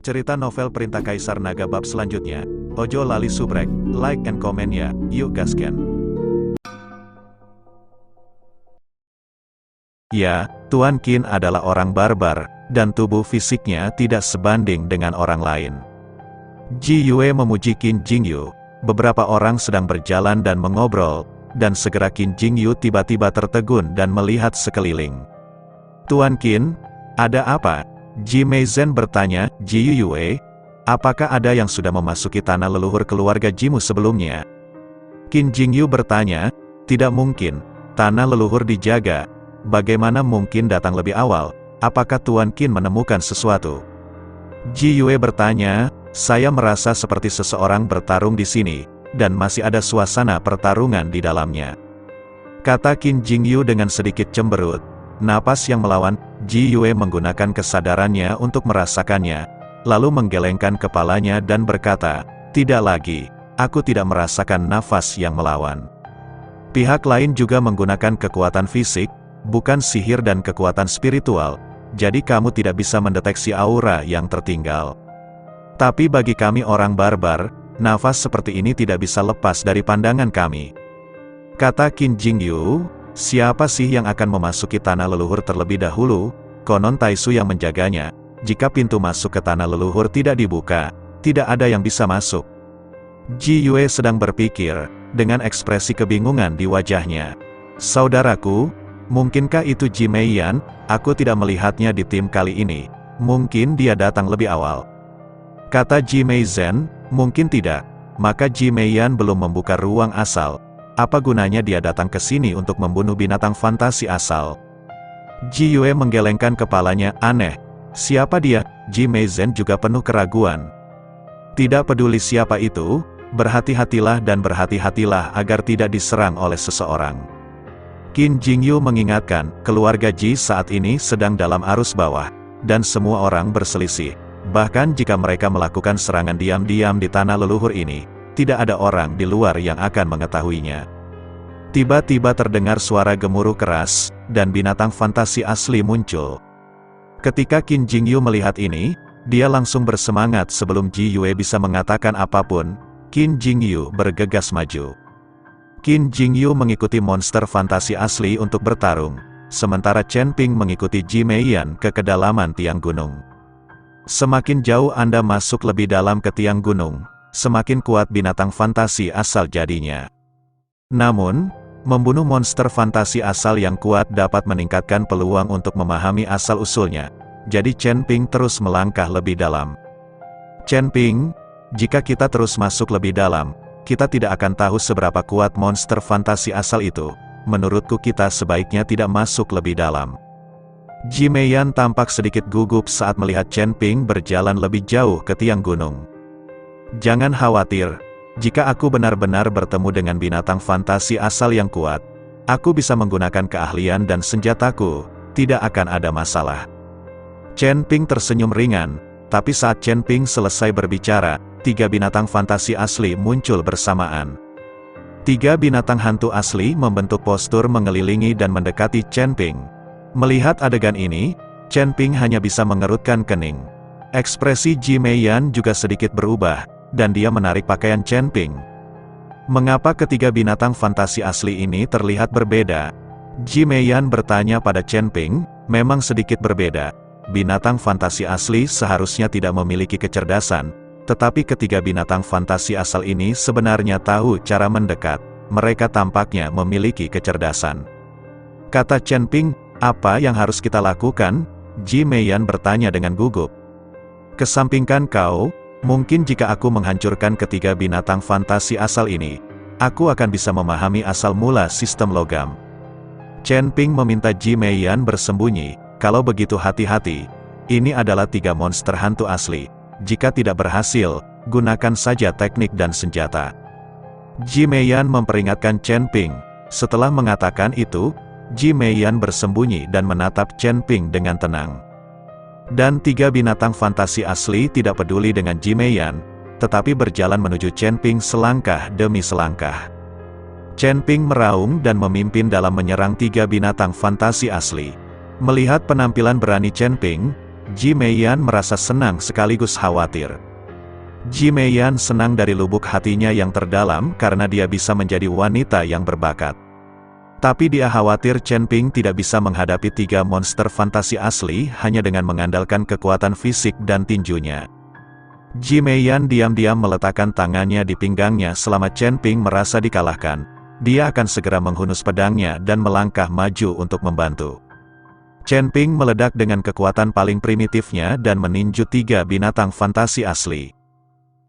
Cerita novel Perintah Kaisar Naga bab selanjutnya. Ojo lali subrek, like and comment ya, yuk gasken. Ya, Tuan Qin adalah orang barbar, dan tubuh fisiknya tidak sebanding dengan orang lain. Ji Yue memuji Qin Jingyu. Beberapa orang sedang berjalan dan mengobrol, dan segera Qin Jingyu tiba-tiba tertegun dan melihat sekeliling. Tuan Qin, ada apa? Ji Meizhen bertanya. Ji Yue, apakah ada yang sudah memasuki tanah leluhur keluarga Jimu sebelumnya? Qin Jingyu bertanya, tidak mungkin, tanah leluhur dijaga. Bagaimana mungkin datang lebih awal? Apakah Tuan Qin menemukan sesuatu? Ji Yue bertanya, saya merasa seperti seseorang bertarung di sini, dan masih ada suasana pertarungan di dalamnya. Kata Qin Jingyu dengan sedikit cemberut. Napas yang melawan. Ji Yue menggunakan kesadarannya untuk merasakannya, lalu menggelengkan kepalanya dan berkata, tidak lagi, aku tidak merasakan nafas yang melawan. Pihak lain juga menggunakan kekuatan fisik, bukan sihir dan kekuatan spiritual, jadi kamu tidak bisa mendeteksi aura yang tertinggal. Tapi bagi kami orang barbar, nafas seperti ini tidak bisa lepas dari pandangan kami. Kata Qin Jingyu, siapa sih yang akan memasuki tanah leluhur terlebih dahulu? Konon Taisu yang menjaganya. Jika pintu masuk ke tanah leluhur tidak dibuka, tidak ada yang bisa masuk. Ji Yue sedang berpikir, dengan ekspresi kebingungan di wajahnya. Saudaraku, mungkinkah itu Ji Meiyan? Aku tidak melihatnya di tim kali ini. Mungkin dia datang lebih awal. Kata Ji Meizhen, mungkin tidak. Maka Ji Meiyan belum membuka ruang asal. Apa gunanya dia datang ke sini untuk membunuh binatang fantasi asal? Ji Yue menggelengkan kepalanya. Aneh. Siapa dia? Ji Meizhen juga penuh keraguan. Tidak peduli siapa itu, berhati-hatilah dan berhati-hatilah agar tidak diserang oleh seseorang. Qin Jingyu mengingatkan, keluarga Ji saat ini sedang dalam arus bawah, dan semua orang berselisih. Bahkan jika mereka melakukan serangan diam-diam di tanah leluhur ini, tidak ada orang di luar yang akan mengetahuinya. Tiba-tiba terdengar suara gemuruh keras, dan binatang fantasi asli muncul. Ketika Qin Jingyu melihat ini, dia langsung bersemangat. Sebelum Ji Yue bisa mengatakan apapun, Qin Jingyu bergegas maju. Qin Jingyu mengikuti monster fantasi asli untuk bertarung, sementara Chen Ping mengikuti Ji Meiyan ke kedalaman tiang gunung. Semakin jauh Anda masuk lebih dalam ke tiang gunung, semakin kuat binatang fantasi asal jadinya. Namun, membunuh monster fantasi asal yang kuat dapat meningkatkan peluang untuk memahami asal-usulnya. Jadi Chen Ping terus melangkah lebih dalam. Chen Ping, jika kita terus masuk lebih dalam, kita tidak akan tahu seberapa kuat monster fantasi asal itu. Menurutku kita sebaiknya tidak masuk lebih dalam. Ji Meiyan tampak sedikit gugup saat melihat Chen Ping berjalan lebih jauh ke tiang gunung. Jangan khawatir, jika aku benar-benar bertemu dengan binatang fantasi asal yang kuat, aku bisa menggunakan keahlian dan senjataku, tidak akan ada masalah. Chen Ping tersenyum ringan, tapi saat Chen Ping selesai berbicara, 3 binatang fantasi asli muncul bersamaan. 3 binatang hantu asli membentuk postur mengelilingi dan mendekati Chen Ping. Melihat adegan ini, Chen Ping hanya bisa mengerutkan kening. Ekspresi Ji Meiyan juga sedikit berubah, dan dia menarik pakaian Chen Ping. Mengapa ketiga binatang fantasi asli ini terlihat berbeda? Ji Meiyan bertanya pada Chen Ping. Memang sedikit berbeda. Binatang fantasi asli seharusnya tidak memiliki kecerdasan, tetapi ketiga binatang fantasi asal ini sebenarnya tahu cara mendekat. Mereka tampaknya memiliki kecerdasan. Kata Chen Ping, apa yang harus kita lakukan? Ji Meiyan bertanya dengan gugup. Kesampingkan kau. Mungkin jika aku menghancurkan ketiga binatang fantasi asal ini, aku akan bisa memahami asal mula sistem logam. Chen Ping meminta Ji Meiyan bersembunyi. Kalau begitu hati-hati. Ini adalah 3 monster hantu asli. Jika tidak berhasil, gunakan saja teknik dan senjata. Ji Meiyan memperingatkan Chen Ping. Setelah mengatakan itu, Ji Meiyan bersembunyi dan menatap Chen Ping dengan tenang. Dan 3 binatang fantasi asli tidak peduli dengan Ji Meiyan, tetapi berjalan menuju Chen Ping selangkah demi selangkah. Chen Ping meraung dan memimpin dalam menyerang 3 binatang fantasi asli. Melihat penampilan berani Chen Ping, Ji Meiyan merasa senang sekaligus khawatir. Ji Meiyan senang dari lubuk hatinya yang terdalam karena dia bisa menjadi wanita yang berbakat. Tapi dia khawatir Chen Ping tidak bisa menghadapi 3 monster fantasi asli hanya dengan mengandalkan kekuatan fisik dan tinjunya. Ji Meiyan diam-diam meletakkan tangannya di pinggangnya selama Chen Ping merasa dikalahkan. Dia akan segera menghunus pedangnya dan melangkah maju untuk membantu. Chen Ping meledak dengan kekuatan paling primitifnya dan meninju 3 binatang fantasi asli.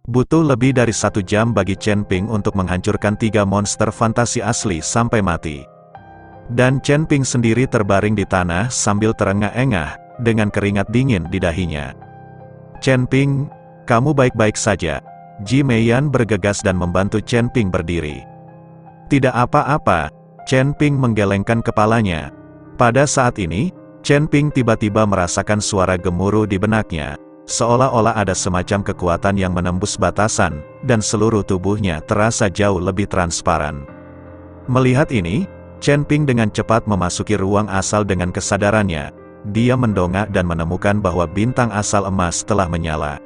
Butuh lebih dari 1 jam bagi Chen Ping untuk menghancurkan 3 monster fantasi asli sampai mati. Dan Chen Ping sendiri terbaring di tanah sambil terengah-engah, dengan keringat dingin di dahinya. Chen Ping, kamu baik-baik saja? Ji Meiyan bergegas dan membantu Chen Ping berdiri. Tidak apa-apa, Chen Ping menggelengkan kepalanya. Pada saat ini, Chen Ping tiba-tiba merasakan suara gemuruh di benaknya, seolah-olah ada semacam kekuatan yang menembus batasan, dan seluruh tubuhnya terasa jauh lebih transparan. Melihat ini, Chen Ping dengan cepat memasuki ruang asal dengan kesadarannya. Dia mendongak dan menemukan bahwa bintang asal emas telah menyala.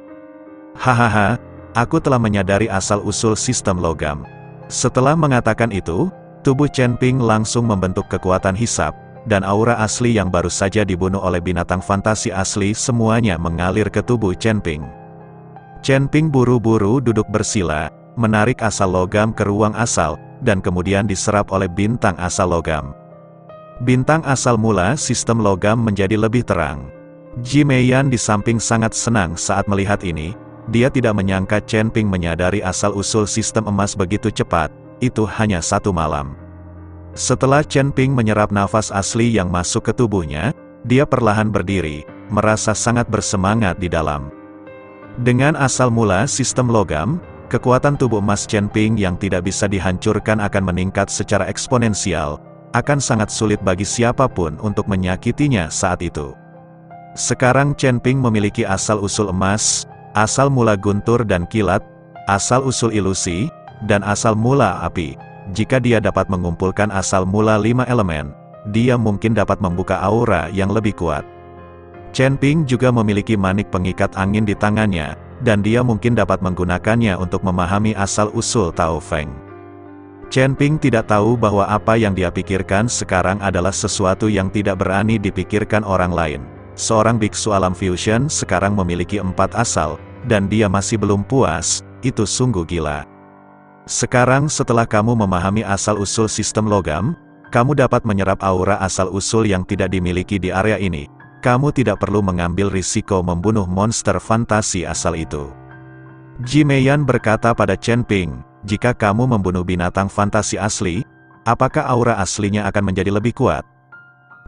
Hahaha, aku telah menyadari asal-usul sistem logam. Setelah mengatakan itu, tubuh Chen Ping langsung membentuk kekuatan hisab, dan aura asli yang baru saja dibunuh oleh binatang fantasi asli semuanya mengalir ke tubuh Chen Ping. Chen Ping buru-buru duduk bersila, menarik asal logam ke ruang asal, dan kemudian diserap oleh bintang asal logam. Bintang asal mula sistem logam menjadi lebih terang. Ji Meiyan di samping sangat senang saat melihat ini. Dia tidak menyangka Chen Ping menyadari asal-usul sistem emas begitu cepat, itu hanya 1 malam. Setelah Chen Ping menyerap nafas asli yang masuk ke tubuhnya, dia perlahan berdiri, merasa sangat bersemangat di dalam. Dengan asal mula sistem logam, kekuatan tubuh emas Chen Ping yang tidak bisa dihancurkan akan meningkat secara eksponensial, akan sangat sulit bagi siapapun untuk menyakitinya saat itu. Sekarang Chen Ping memiliki asal-usul emas, asal mula guntur dan kilat, asal-usul ilusi, dan asal mula api. Jika dia dapat mengumpulkan asal mula 5 elemen, dia mungkin dapat membuka aura yang lebih kuat. Chen Ping juga memiliki manik pengikat angin di tangannya, dan dia mungkin dapat menggunakannya untuk memahami asal-usul Tao Feng. Chen Ping tidak tahu bahwa apa yang dia pikirkan sekarang adalah sesuatu yang tidak berani dipikirkan orang lain. Seorang biksu alam fusion sekarang memiliki 4 asal, dan dia masih belum puas, itu sungguh gila. Sekarang setelah kamu memahami asal-usul sistem logam, kamu dapat menyerap aura asal-usul yang tidak dimiliki di area ini. Kamu tidak perlu mengambil risiko membunuh monster fantasi asal itu. Ji Meiyan berkata pada Chen Ping, jika kamu membunuh binatang fantasi asli, apakah aura aslinya akan menjadi lebih kuat?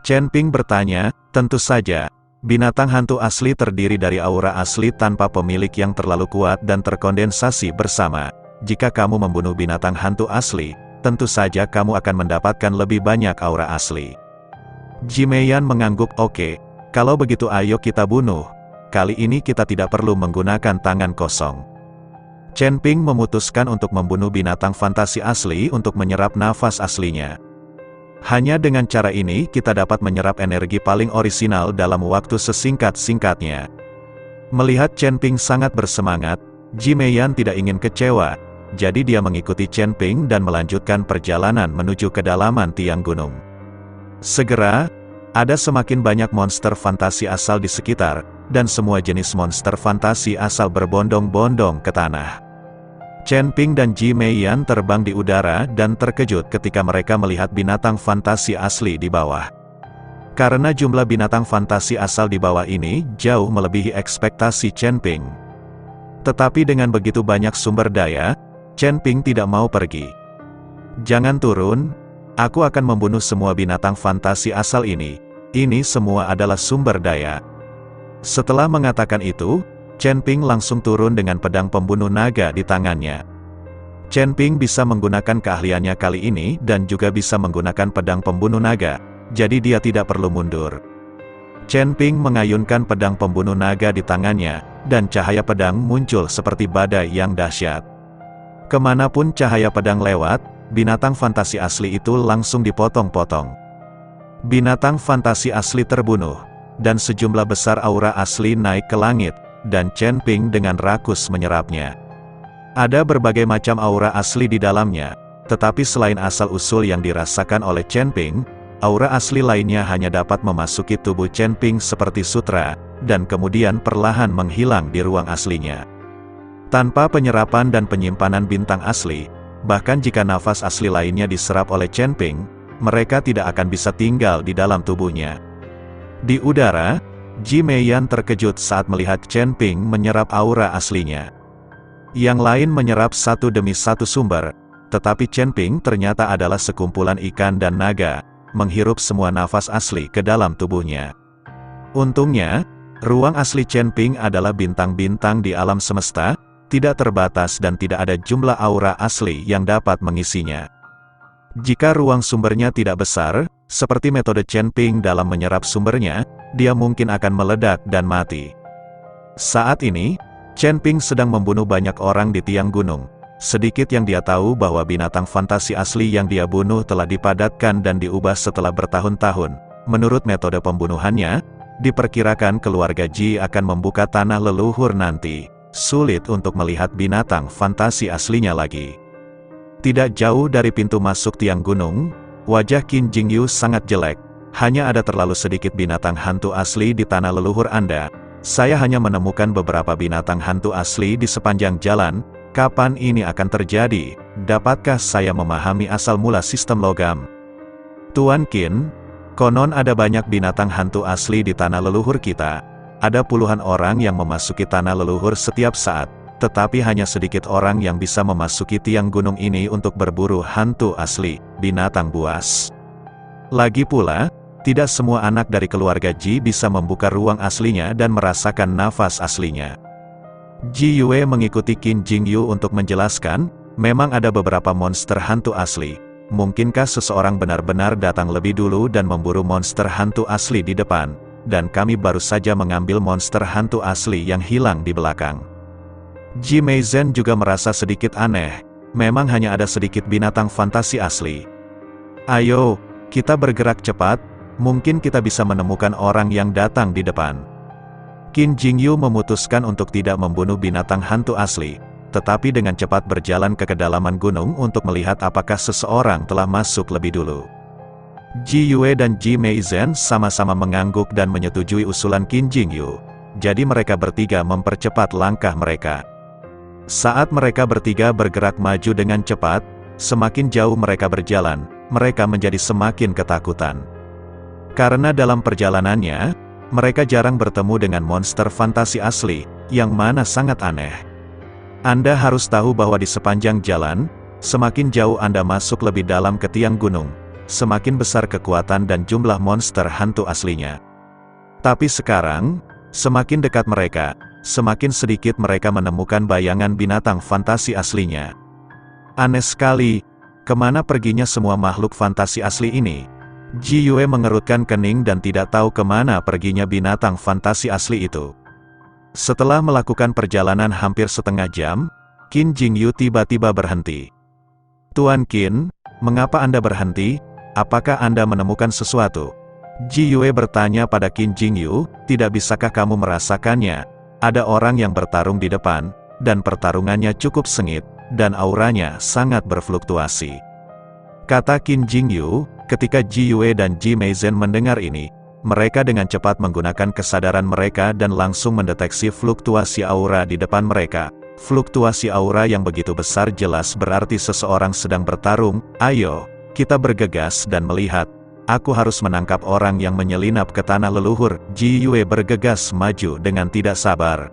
Chen Ping bertanya, tentu saja. Binatang hantu asli terdiri dari aura asli tanpa pemilik yang terlalu kuat dan terkondensasi bersama. Jika kamu membunuh binatang hantu asli, tentu saja kamu akan mendapatkan lebih banyak aura asli. Ji Meiyan mengangguk, oke, kalau begitu ayo kita bunuh. Kali ini kita tidak perlu menggunakan tangan kosong. Chen Ping memutuskan untuk membunuh binatang fantasi asli untuk menyerap nafas aslinya. Hanya dengan cara ini kita dapat menyerap energi paling orisinal dalam waktu sesingkat-singkatnya. Melihat Chen Ping sangat bersemangat, Ji Meiyan tidak ingin kecewa. Jadi dia mengikuti Chen Ping dan melanjutkan perjalanan menuju kedalaman tiang gunung. Segera, ada semakin banyak monster fantasi asal di sekitar, dan semua jenis monster fantasi asal berbondong-bondong ke tanah. Chen Ping dan Ji Meiyan terbang di udara dan terkejut ketika mereka melihat binatang fantasi asli di bawah. Karena jumlah binatang fantasi asal di bawah ini jauh melebihi ekspektasi Chen Ping. Tetapi dengan begitu banyak sumber daya, Chen Ping tidak mau pergi. Jangan turun, aku akan membunuh semua binatang fantasi asal ini. Ini semua adalah sumber daya. Setelah mengatakan itu, Chen Ping langsung turun dengan pedang pembunuh naga di tangannya. Chen Ping bisa menggunakan keahliannya kali ini dan juga bisa menggunakan pedang pembunuh naga, jadi dia tidak perlu mundur. Chen Ping mengayunkan pedang pembunuh naga di tangannya, dan cahaya pedang muncul seperti badai yang dahsyat. Kemanapun cahaya pedang lewat, binatang fantasi asli itu langsung dipotong-potong. Binatang fantasi asli terbunuh. dan sejumlah besar aura asli naik ke langit, dan Chen Ping dengan rakus menyerapnya. Ada berbagai macam aura asli di dalamnya, tetapi selain asal-usul yang dirasakan oleh Chen Ping, aura asli lainnya hanya dapat memasuki tubuh Chen Ping seperti sutra, dan kemudian perlahan menghilang di ruang aslinya. Tanpa penyerapan dan penyimpanan bintang asli, bahkan jika nafas asli lainnya diserap oleh Chen Ping, mereka tidak akan bisa tinggal di dalam tubuhnya. Di udara, Ji Meiyan terkejut saat melihat Chen Ping menyerap aura aslinya. Yang lain menyerap satu demi satu sumber, tetapi Chen Ping ternyata adalah sekumpulan ikan dan naga, menghirup semua nafas asli ke dalam tubuhnya. Untungnya, ruang asli Chen Ping adalah bintang-bintang di alam semesta, tidak terbatas dan tidak ada jumlah aura asli yang dapat mengisinya. Jika ruang sumbernya tidak besar, seperti metode Chen Ping dalam menyerap sumbernya, dia mungkin akan meledak dan mati. Saat ini, Chen Ping sedang membunuh banyak orang di tiang gunung. Sedikit yang dia tahu bahwa binatang fantasi asli yang dia bunuh telah dipadatkan dan diubah setelah bertahun-tahun. Menurut metode pembunuhannya, diperkirakan keluarga Ji akan membuka tanah leluhur nanti. Sulit untuk melihat binatang fantasi aslinya lagi. Tidak jauh dari pintu masuk tiang gunung, wajah Qin Jingyu sangat jelek. Hanya ada terlalu sedikit binatang hantu asli di tanah leluhur Anda. Saya hanya menemukan beberapa binatang hantu asli di sepanjang jalan. Kapan ini akan terjadi? Dapatkah saya memahami asal mula sistem logam? Tuan Qin, konon ada banyak binatang hantu asli di tanah leluhur kita. Ada puluhan orang yang memasuki tanah leluhur setiap saat, tetapi hanya sedikit orang yang bisa memasuki tiang gunung ini untuk berburu hantu asli, binatang buas. Lagi pula, tidak semua anak dari keluarga Ji bisa membuka ruang aslinya dan merasakan nafas aslinya. Ji Yue mengikuti Qin Jingyu untuk menjelaskan, memang ada beberapa monster hantu asli. Mungkinkah seseorang benar-benar datang lebih dulu dan memburu monster hantu asli di depan, dan kami baru saja mengambil monster hantu asli yang hilang di belakang. Ji Meizhen juga merasa sedikit aneh, memang hanya ada sedikit binatang fantasi asli. Ayo, kita bergerak cepat, mungkin kita bisa menemukan orang yang datang di depan. Qin Jingyu memutuskan untuk tidak membunuh binatang hantu asli, tetapi dengan cepat berjalan ke kedalaman gunung untuk melihat apakah seseorang telah masuk lebih dulu. Ji Yue dan Ji Meizhen sama-sama mengangguk dan menyetujui usulan Qin Jingyu, jadi mereka bertiga mempercepat langkah mereka. Saat mereka bertiga bergerak maju dengan cepat, semakin jauh mereka berjalan, mereka menjadi semakin ketakutan. Karena dalam perjalanannya, mereka jarang bertemu dengan monster fantasi asli, yang mana sangat aneh. Anda harus tahu bahwa di sepanjang jalan, semakin jauh Anda masuk lebih dalam ke tiang gunung, semakin besar kekuatan dan jumlah monster hantu aslinya. Tapi sekarang, semakin dekat mereka, semakin sedikit mereka menemukan bayangan binatang fantasi aslinya. Aneh sekali, kemana perginya semua makhluk fantasi asli ini? Ji Yue mengerutkan kening dan tidak tahu kemana perginya binatang fantasi asli itu. Setelah melakukan perjalanan hampir setengah jam, Qin Jingyu tiba-tiba berhenti. Tuan Qin, mengapa Anda berhenti? Apakah Anda menemukan sesuatu? Ji Yue bertanya pada Qin Jingyu, tidak bisakah kamu merasakannya? Ada orang yang bertarung di depan, dan pertarungannya cukup sengit, dan auranya sangat berfluktuasi. Kata Qin Jingyu. Ketika Ji Yue dan Ji Meizhen mendengar ini, mereka dengan cepat menggunakan kesadaran mereka dan langsung mendeteksi fluktuasi aura di depan mereka. Fluktuasi aura yang begitu besar jelas berarti seseorang sedang bertarung. Ayo, kita bergegas dan melihat. Aku harus menangkap orang yang menyelinap ke tanah leluhur. Ji Yue bergegas maju dengan tidak sabar.